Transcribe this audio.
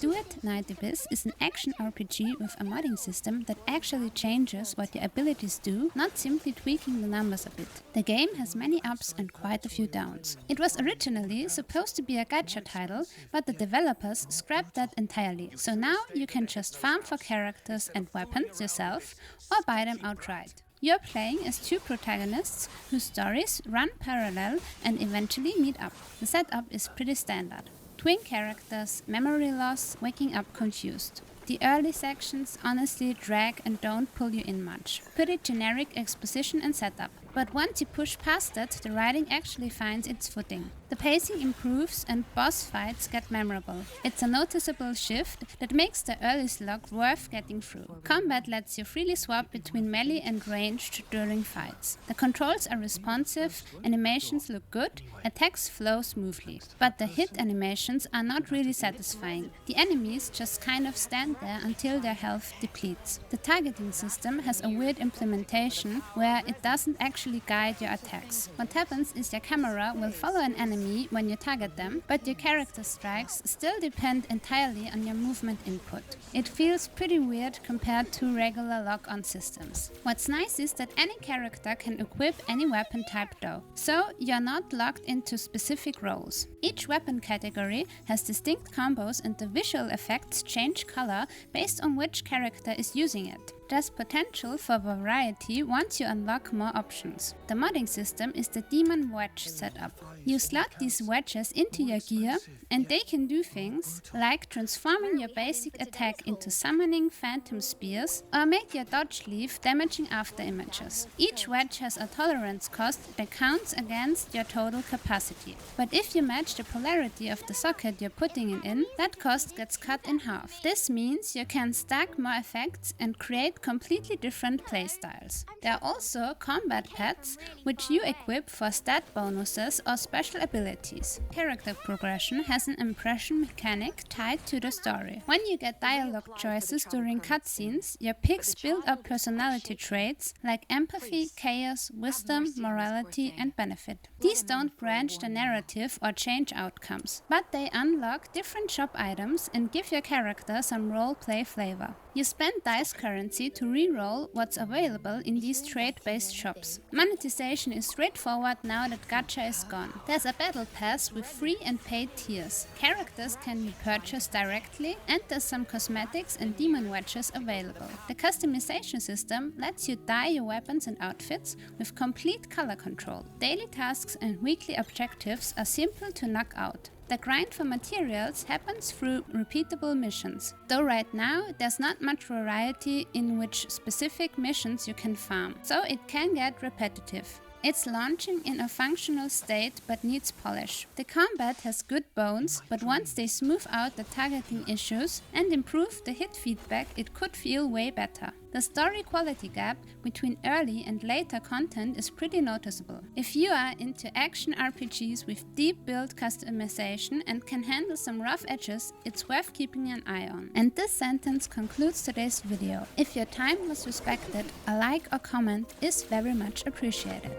Duet Night Abyss is an action RPG with a modding system that actually changes what your abilities do, not simply tweaking the numbers a bit. The game has many ups and quite a few downs. It was originally supposed to be a gacha title, but the developers scrapped that entirely, so now you can just farm for characters and weapons yourself or buy them outright. You're playing as two protagonists whose stories run parallel and eventually meet up. The setup is pretty standard. Twin characters, memory loss, waking up confused. The early sections honestly drag and don't pull you in much. Pretty generic exposition and setup. But once you push past it, the writing actually finds its footing. The pacing improves and boss fights get memorable. It's a noticeable shift that makes the early slog worth getting through. Combat lets you freely swap between melee and ranged during fights. The controls are responsive, animations look good, attacks flow smoothly. But the hit animations are not really satisfying. The enemies just kind of stand there until their health depletes. The targeting system has a weird implementation where it doesn't actually guide your attacks. What happens is your camera will follow an enemy when you target them, but your character strikes still depend entirely on your movement input. It feels pretty weird compared to regular lock-on systems. What's nice is that any character can equip any weapon type though, so you're not locked into specific roles. Each weapon category has distinct combos and the visual effects change color based on which character is using it. There's potential for variety once you unlock more options. The modding system is the demon wedge setup. You slot these wedges into your gear and they can do things like transforming your basic attack into summoning phantom spears or make your dodge leave damaging after images. Each wedge has a tolerance cost that counts against your total capacity. But if you match the polarity of the socket you're putting it in, that cost gets cut in half. This means you can stack more effects and create completely different playstyles. There are also combat pads, which you equip for stat bonuses or special abilities. Character progression has an impression mechanic tied to the story. When you get dialogue choices during cutscenes, your picks build up personality traits like empathy, chaos, wisdom, morality, and benefit. These don't branch the narrative or change outcomes, but they unlock different shop items and give your character some role-play flavor. You spend dice currency to re-roll what's available in these trade-based shops. Monetization is straightforward now that Gacha is gone. There's a battle pass with free and paid tiers. Characters can be purchased directly, and there's some cosmetics and demon wedges available. The customization system lets you dye your weapons and outfits with complete color control. Daily tasks and weekly objectives are simple to knock out. The grind for materials happens through repeatable missions, though right now there's not much variety in which specific missions you can farm, so it can get repetitive. It's launching in a functional state but needs polish. The combat has good bones, but once they smooth out the targeting issues and improve the hit feedback, it could feel way better. The story quality gap between early and later content is pretty noticeable. If you are into action RPGs with deep build customization and can handle some rough edges, it's worth keeping an eye on. And this sentence concludes today's video. If your time was respected, a like or comment is very much appreciated.